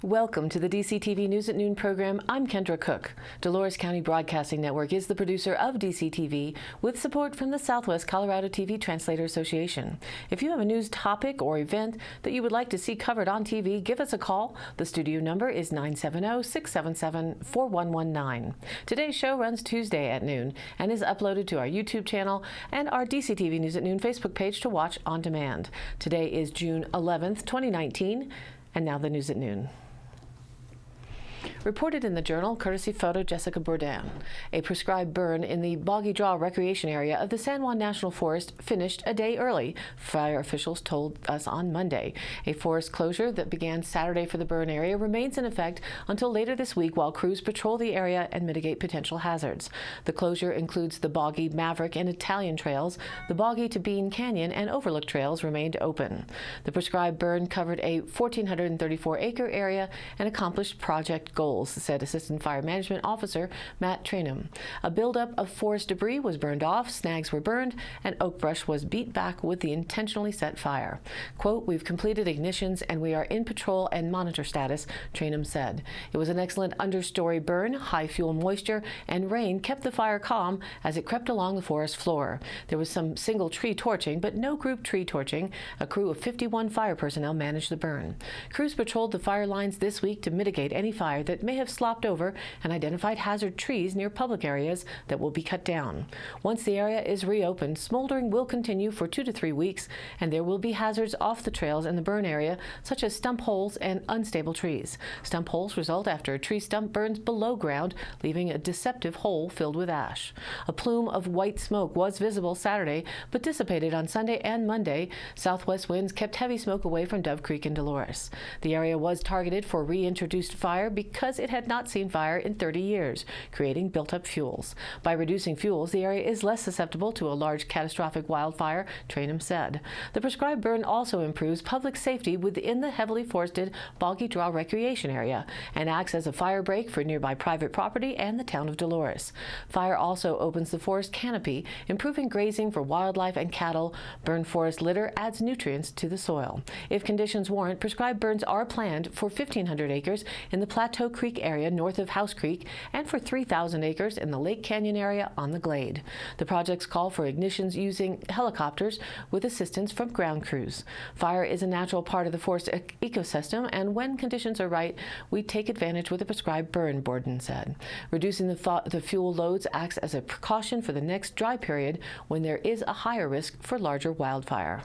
Welcome to the DCTV News at Noon program. I'm Kendra Cook. Dolores County Broadcasting Network is the producer of DCTV with support from the Southwest Colorado TV Translator Association. If you have a news topic or event that you would like to see covered on TV, give us a call. The studio number is 970-677-4119. Today's show runs Tuesday at noon and is uploaded to our YouTube channel and our DCTV News at Noon Facebook page to watch on demand. Today is June 11th, 2019, and now the news at noon. Reported in the Journal, courtesy photo Jessica Bourdain. A prescribed burn in the Boggy Draw recreation area of the San Juan National Forest finished a day early, fire officials told us on Monday. A forest closure that began Saturday for the burn area remains in effect until later this week while crews patrol the area and mitigate potential hazards. The closure includes the Boggy, Maverick, and Italian trails. The Boggy to Bean Canyon and Overlook trails remained open. The prescribed burn covered a 1,434-acre area and accomplished project goals, said Assistant Fire Management Officer Matt Trainum. A buildup of forest debris was burned off, snags were burned, and oak brush was beat back with the intentionally set fire. Quote, "We've completed ignitions and we are in patrol and monitor status," Trainum said. It was an excellent understory burn. High fuel moisture and rain kept the fire calm as it crept along the forest floor. There was some single tree torching, but no group tree torching. A crew of 51 fire personnel managed the burn. Crews patrolled the fire lines this week to mitigate any fire that may have slopped over and identified hazard trees near public areas that will be cut down. Once the area is reopened, smoldering will continue for 2 to 3 weeks, and there will be hazards off the trails in the burn area, such as stump holes and unstable trees. Stump holes result after a tree stump burns below ground, leaving a deceptive hole filled with ash. A plume of white smoke was visible Saturday, but dissipated on Sunday and Monday. Southwest winds kept heavy smoke away from Dove Creek and Dolores. The area was targeted for reintroduced fire because it had not seen fire in 30 years, creating built-up fuels. By reducing fuels, the area is less susceptible to a large catastrophic wildfire, Trainum said. The prescribed burn also improves public safety within the heavily forested Boggy Draw recreation area and acts as a fire break for nearby private property and the town of Dolores. Fire also opens the forest canopy, improving grazing for wildlife and cattle. Burned forest litter adds nutrients to the soil. If conditions warrant, prescribed burns are planned for 1,500 acres in the Plateau Creek area north of House Creek and for 3,000 acres in the Lake Canyon area on the Glade. The projects call for ignitions using helicopters with assistance from ground crews. Fire is a natural part of the forest ecosystem, and when conditions are right, we take advantage with a prescribed burn, Bourdain said. Reducing the fuel loads acts as a precaution for the next dry period when there is a higher risk for larger wildfire.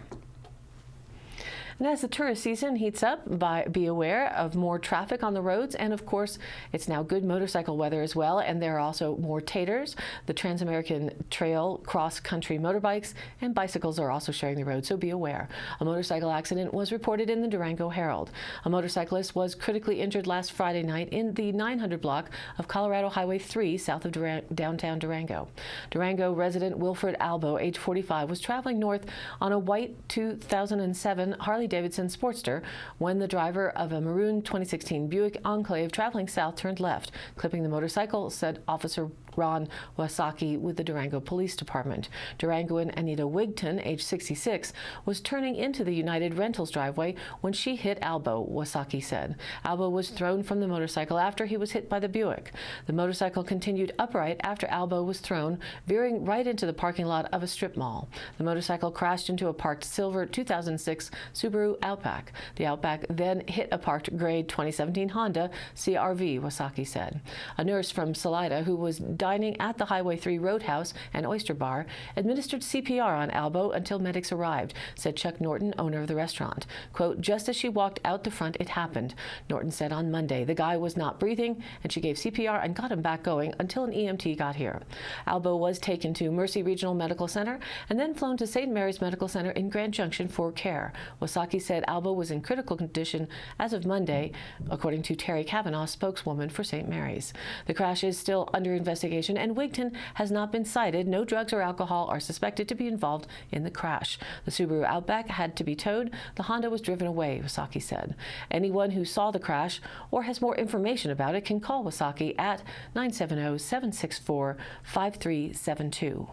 And as the tourist season heats up, be aware of more traffic on the roads. And of course, it's now good motorcycle weather as well. And there are also more taters. The Trans-American Trail cross-country motorbikes and bicycles are also sharing the road, so be aware. A motorcycle accident was reported in the Durango Herald. A motorcyclist was critically injured last Friday night in the 900 block of Colorado Highway 3 south of downtown Durango. Durango resident Wilfred Albo, age 45, was traveling north on a white 2007 Harley-Davidson Sportster when the driver of a maroon 2016 Buick Enclave traveling south turned left, clipping the motorcycle, said Officer Ron Wasaki with the Durango Police Department. Durangoan Anita Wigton, age 66, was turning into the United Rentals driveway when she hit Albo, Wasaki said. Albo was thrown from the motorcycle after he was hit by the Buick. The motorcycle continued upright after Albo was thrown, veering right into the parking lot of a strip mall. The motorcycle crashed into a parked silver 2006 Subaru Outback. The Outback then hit a parked gray 2017 Honda CR-V, Wasaki said. A nurse from Salida, who was dining at the Highway 3 Roadhouse and Oyster Bar, administered CPR on Albo until medics arrived, said Chuck Norton, owner of the restaurant. Quote, "Just as she walked out the front, it happened," Norton said on Monday. "The guy was not breathing, and she gave CPR and got him back going until an EMT got here." Albo was taken to Mercy Regional Medical Center and then flown to St. Mary's Medical Center in Grand Junction for care. Wasaki said Albo was in critical condition as of Monday, according to Terry Kavanaugh, spokeswoman for St. Mary's. The crash is still under investigation, and Wigton has not been cited. No drugs or alcohol are suspected to be involved in the crash. The Subaru Outback had to be towed. The Honda was driven away, Wasaki said. Anyone who saw the crash or has more information about it can call Wasaki at 970-764-5372.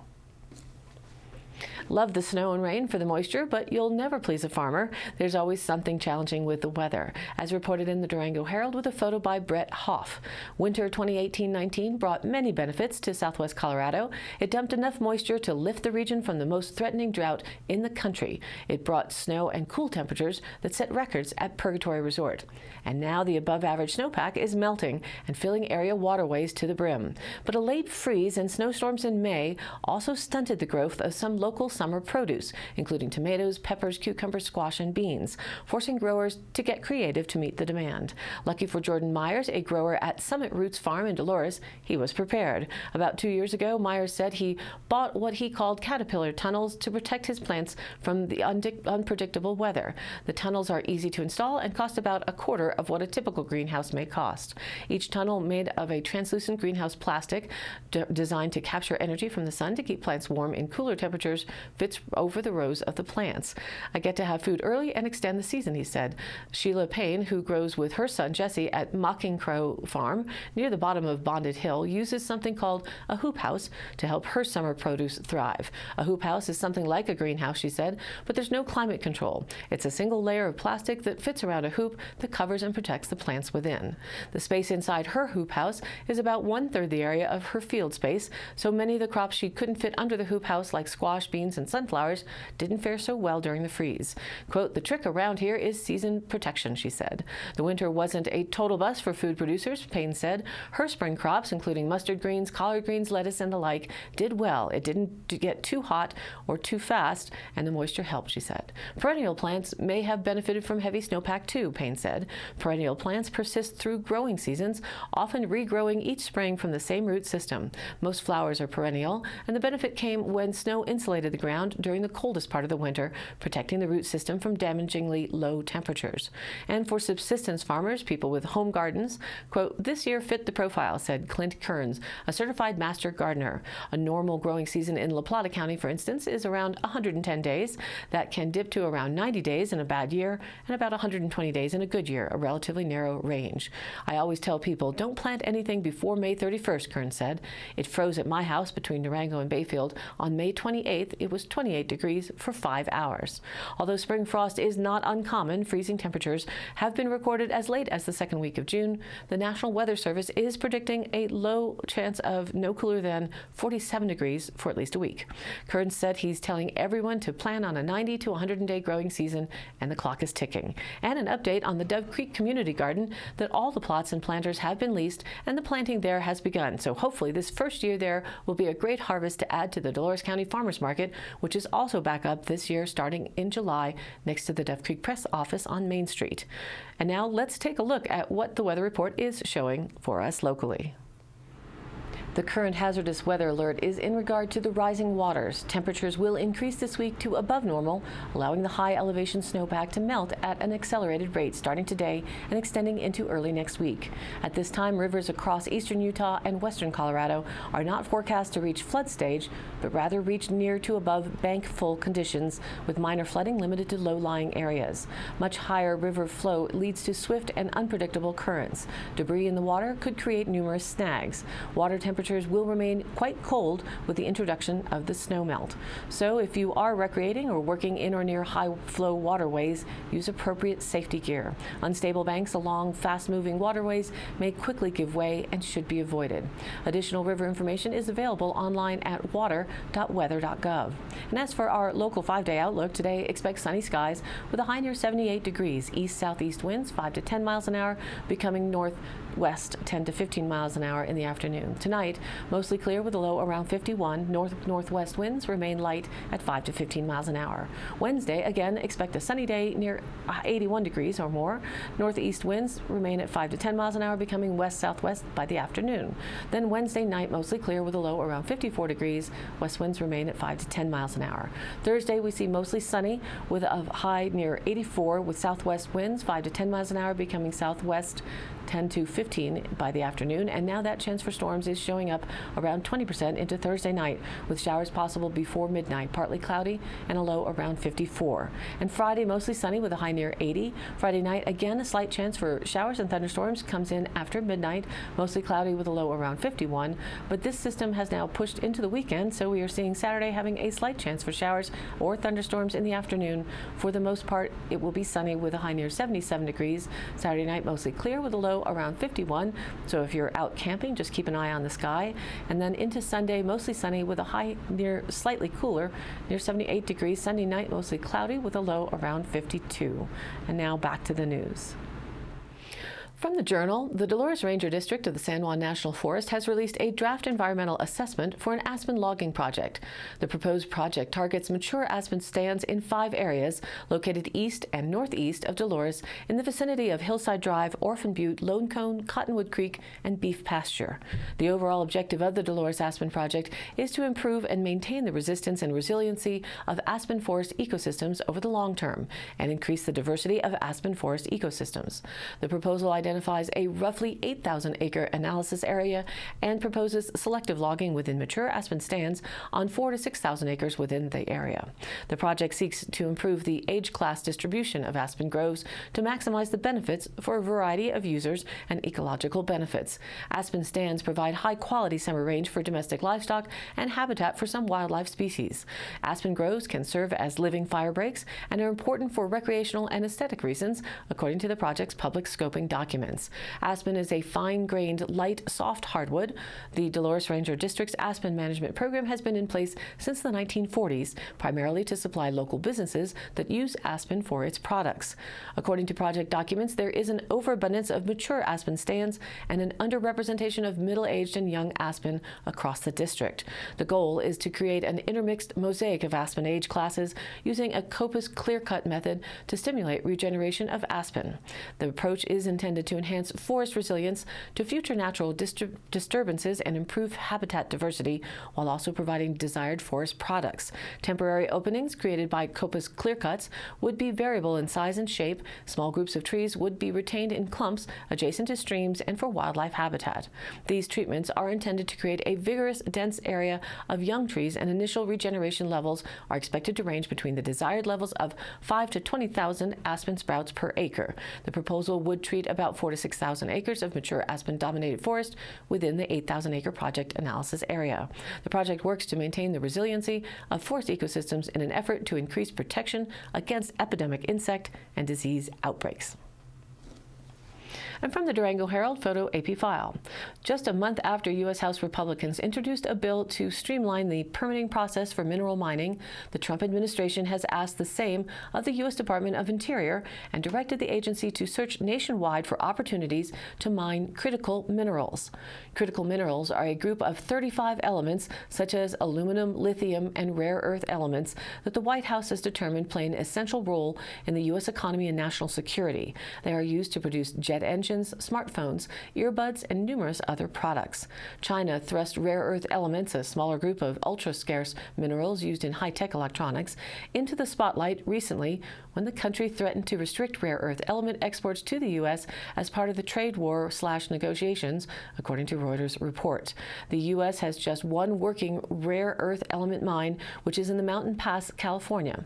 Love the snow and rain for the moisture, but you'll never please a farmer. There's always something challenging with the weather, as reported in the Durango Herald with a photo by Brett Hoff. Winter 2018-19 brought many benefits to southwest Colorado. It dumped enough moisture to lift the region from the most threatening drought in the country. It brought snow and cool temperatures that set records at Purgatory Resort. And now the above-average snowpack is melting and filling area waterways to the brim. But a late freeze and snowstorms in May also stunted the growth of some local summer produce, including tomatoes, peppers, cucumbers, squash, and beans, forcing growers to get creative to meet the demand. Lucky for Jordan Myers, a grower at Summit Roots Farm in Dolores, he was prepared. About 2 years ago, Myers said he bought what he called caterpillar tunnels to protect his plants from the unpredictable weather. The tunnels are easy to install and cost about a quarter of what a typical greenhouse may cost. Each tunnel made of a translucent greenhouse plastic designed to capture energy from the sun to keep plants warm in cooler temperatures fits over the rows of the plants. I get to have food early and extend the season, he said. Sheila Payne, who grows with her son Jesse at Mocking Crow Farm near the bottom of Bonded Hill, uses something called a hoop house to help her summer produce thrive. A hoop house is something like a greenhouse, she said, but there's no climate control. It's a single layer of plastic that fits around a hoop that covers and protects the plants within. The space inside her hoop house is about 1/3 the area of her field space, so many of the crops she couldn't fit under the hoop house, like squash, beans, and sunflowers, didn't fare so well during the freeze. Quote, "The trick around here is season protection," she said. The winter wasn't a total bust for food producers, Payne said. Her spring crops, including mustard greens, collard greens, lettuce, and the like, did well. It didn't get too hot or too fast, and the moisture helped, she said. Perennial plants may have benefited from heavy snowpack too, Payne said. Perennial plants persist through growing seasons, often regrowing each spring from the same root system. Most flowers are perennial, and the benefit came when snow insulated the ground during the coldest part of the winter, protecting the root system from damagingly low temperatures. And for subsistence farmers, people with home gardens, quote, "This year fit the profile," said Clint Kearns, a certified master gardener. A normal growing season in La Plata County, for instance, is around 110 days. That can dip to around 90 days in a bad year and about 120 days in a good year, a relatively narrow range. "I always tell people, don't plant anything before May 31st, Kearns said. It froze at my house between Durango and Bayfield. On May 28th, it was 28 degrees for 5 hours. Although spring frost is not uncommon, freezing temperatures have been recorded as late as the second week of June. The National Weather Service is predicting a low chance of no cooler than 47 degrees for at least a week. Kearns said he's telling everyone to plan on a 90 to 100-day growing season, and the clock is ticking. And an update on the Dove Creek Community Garden, that all the plots and planters have been leased and the planting there has begun. So hopefully this first year there will be a great harvest to add to the Dolores County Farmers Market, which is also back up this year starting in July next to the Dove Creek Press Office on Main Street. And now let's take a look at what the weather report is showing for us locally. The current hazardous weather alert is in regard to the rising waters. Temperatures will increase this week to above normal, allowing the high elevation snowpack to melt at an accelerated rate starting today and extending into early next week. At this time, rivers across eastern Utah and western Colorado are not forecast to reach flood stage, but rather reach near to above bank full conditions, with minor flooding limited to low-lying areas. Much higher river flow leads to swift and unpredictable currents. Debris in the water could create numerous snags. Water temperatures will remain quite cold with the introduction of the snowmelt. So if you are recreating or working in or near high-flow waterways, use appropriate safety gear. Unstable banks along fast-moving waterways may quickly give way and should be avoided. Additional river information is available online at water.weather.gov. And as for our local 5-day outlook, today expect sunny skies with a high near 78 degrees. East-southeast winds 5 to 10 miles an hour, becoming northwest 10 to 15 miles an hour in the afternoon. Tonight, mostly clear with a low around 51. North-northwest winds remain light at 5 to 15 miles an hour. Wednesday, again, expect a sunny day near 81 degrees or more. Northeast winds remain at 5 to 10 miles an hour, becoming west-southwest by the afternoon. Then Wednesday night, mostly clear with a low around 54 degrees. West winds remain at 5 to 10 miles an hour. Thursday, we see mostly sunny with a high near 84 with southwest winds 5 to 10 miles an hour, becoming southwest 10 to 15 by the afternoon. And now that chance for storms is showing going up around 20% into Thursday night, with showers possible before midnight, partly cloudy and a low around 54. And Friday, mostly sunny with a high near 80. Friday night, again, a slight chance for showers and thunderstorms comes in after midnight, mostly cloudy with a low around 51. But this system has now pushed into the weekend, so we are seeing Saturday having a slight chance for showers or thunderstorms in the afternoon. For the most part, it will be sunny with a high near 77 degrees. Saturday night, mostly clear with a low around 51. So if you're out camping, just keep an eye on the sky. And then into Sunday, mostly sunny with a high near slightly cooler, near 78 degrees. Sunday night, mostly cloudy with a low around 52. And now back to the news. From the Journal, the Dolores Ranger District of the San Juan National Forest has released a draft environmental assessment for an aspen logging project. The proposed project targets mature aspen stands in 5 areas located east and northeast of Dolores in the vicinity of Hillside Drive, Orphan Butte, Lone Cone, Cottonwood Creek, and Beef Pasture. The overall objective of the Dolores Aspen Project is to improve and maintain the resistance and resiliency of aspen forest ecosystems over the long term and increase the diversity of aspen forest ecosystems. The proposal identifies a roughly 8,000-acre analysis area and proposes selective logging within mature aspen stands on 4,000 to 6,000 acres within the area. The project seeks to improve the age class distribution of aspen groves to maximize the benefits for a variety of users and ecological benefits. Aspen stands provide high-quality summer range for domestic livestock and habitat for some wildlife species. Aspen groves can serve as living fire breaks and are important for recreational and aesthetic reasons, according to the project's public scoping documents. Aspen is a fine-grained, light, soft hardwood. The Dolores Ranger District's aspen management program has been in place since the 1940s, primarily to supply local businesses that use aspen for its products. According to project documents, there is an overabundance of mature aspen stands and an underrepresentation of middle-aged and young aspen across the district. The goal is to create an intermixed mosaic of aspen age classes using a coppice clear-cut method to stimulate regeneration of aspen. The approach is intended to enhance forest resilience to future natural disturbances and improve habitat diversity while also providing desired forest products. Temporary openings created by coppice clearcuts would be variable in size and shape. Small groups of trees would be retained in clumps adjacent to streams and for wildlife habitat. These treatments are intended to create a vigorous, dense area of young trees, and initial regeneration levels are expected to range between the desired levels of 5,000 to 20,000 aspen sprouts per acre. The proposal would treat about 4,000 to 6,000 acres of mature aspen-dominated forest within the 8,000-acre project analysis area. The project works to maintain the resiliency of forest ecosystems in an effort to increase protection against epidemic insect and disease outbreaks. And from the Durango Herald, photo AP file. Just a month after U.S. House Republicans introduced a bill to streamline the permitting process for mineral mining, the Trump administration has asked the same of the U.S. Department of Interior and directed the agency to search nationwide for opportunities to mine critical minerals. Critical minerals are a group of 35 elements, such as aluminum, lithium, and rare earth elements, that the White House has determined play an essential role in the U.S. economy and national security. They are used to produce jet engines, smartphones, earbuds, and numerous other products. China thrust rare earth elements, a smaller group of ultra-scarce minerals used in high-tech electronics, into the spotlight recently when the country threatened to restrict rare earth element exports to the U.S. as part of the trade war/negotiations, according to Reuters report. The U.S. has just one working rare earth element mine, which is in the Mountain Pass, California.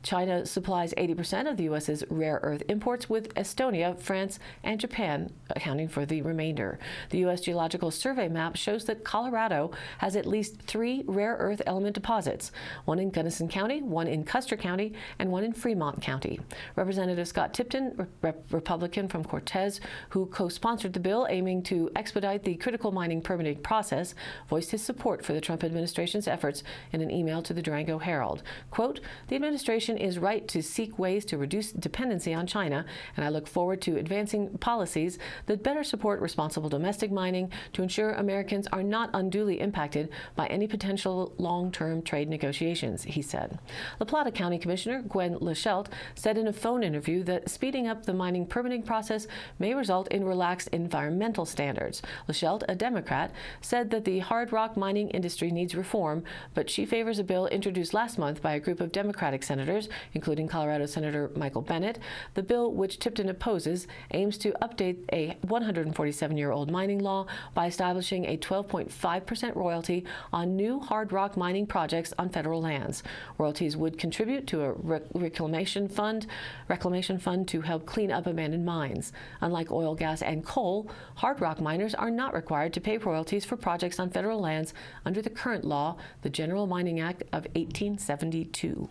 China supplies 80% of the U.S.'s rare earth imports, with Estonia, France, and Japan accounting for the remainder. The U.S. Geological Survey map shows that Colorado has at least 3 rare earth element deposits, one in Gunnison County, one in Custer County, and one in Fremont County. Representative Scott Tipton, Republican from Cortez, who co-sponsored the bill aiming to expedite the critical mining permitting process, voiced his support for the Trump administration's efforts in an email to the Durango Herald. Quote, "The administration is right to seek ways to reduce dependency on China, and I look forward to advancing policies that better support responsible domestic mining to ensure Americans are not unduly impacted by any potential long-term trade negotiations," he said. La Plata County Commissioner Gwen Lachelt said in a phone interview that speeding up the mining permitting process may result in relaxed environmental standards. Lachelt, a Democrat, said that the hard rock mining industry needs reform, but she favors a bill introduced last month by a group of Democratic senators, including Colorado Senator Michael Bennet. The bill, which Tipton opposes, aims to update update a 147-year-old mining law by establishing a 12.5% royalty on new hard rock mining projects on federal lands. Royalties would contribute to a reclamation fund to help clean up abandoned mines. Unlike oil, gas, and coal, hard rock miners are not required to pay royalties for projects on federal lands under the current law, the General Mining Act of 1872.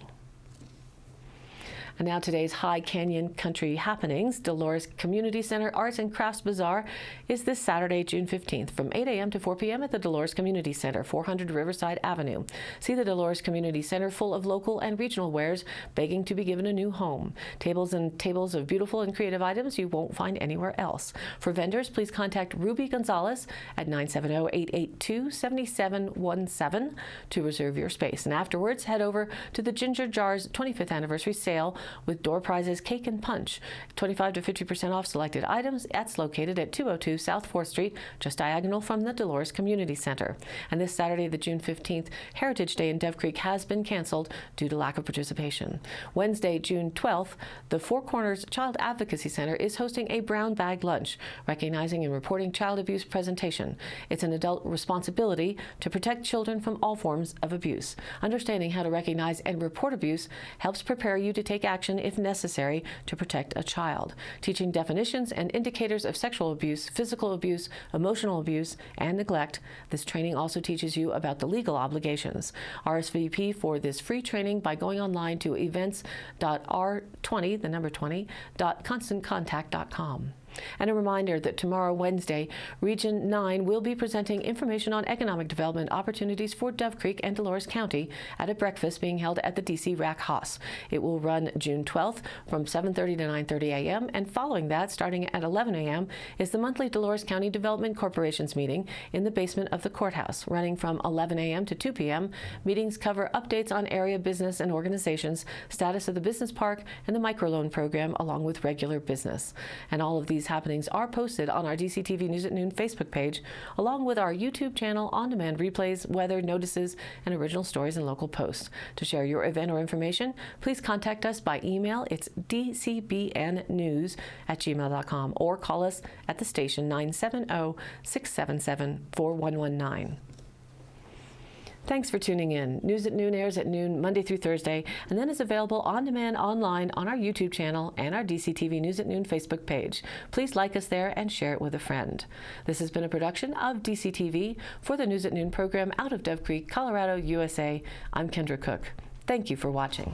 And now today's High Canyon Country happenings. Dolores Community Center Arts and Crafts Bazaar is this Saturday, June 15th from 8 a.m. to 4 p.m. at the Dolores Community Center, 400 Riverside Avenue. See the Dolores Community Center full of local and regional wares begging to be given a new home. Tables of beautiful and creative items you won't find anywhere else. For vendors, please contact Ruby Gonzalez at 970-882-7717 to reserve your space. And afterwards, head over to the Ginger Jars 25th anniversary sale with door prizes, cake, and punch. 25 to 50% off selected items. That's located at 202 South 4th Street, just diagonal from the Dolores Community Center. And this Saturday, the June 15th, Heritage Day in Dove Creek has been canceled due to lack of participation. Wednesday, June 12th, the Four Corners Child Advocacy Center is hosting a brown bag lunch, recognizing and reporting child abuse presentation. It's an adult responsibility to protect children from all forms of abuse. Understanding how to recognize and report abuse helps prepare you to take action if necessary to protect a child. Teaching definitions and indicators of sexual abuse, physical abuse, emotional abuse, and neglect. This training also teaches you about the legal obligations. RSVP for this free training by going online to events.r20.constantcontact.com. And a reminder that tomorrow, Wednesday, Region 9 will be presenting information on economic development opportunities for Dove Creek and Dolores County at a breakfast being held at the DC Rack Haas. It will run June 12th from 7:30 to 9:30 a.m. and following that, starting at 11 a.m., is the monthly Dolores County Development Corporation's meeting in the basement of the courthouse. Running from 11 a.m. to 2 p.m., meetings cover updates on area business and organizations, status of the business park, and the microloan program, along with regular business. And all of these happenings are posted on our DCTV News at Noon Facebook page, along with our YouTube channel, on-demand replays, weather, notices, and original stories and local posts. To share your event or information, please contact us by email. It's dcbnnews@gmail.com or call us at the station 970-677-4119. Thanks for tuning in. News at Noon airs at noon Monday through Thursday and then is available on demand online on our YouTube channel and our DCTV News at Noon Facebook page. Please like us there and share it with a friend. This has been a production of DCTV for the News at Noon program out of Dove Creek, Colorado, USA. I'm Kendra Cook. Thank you for watching.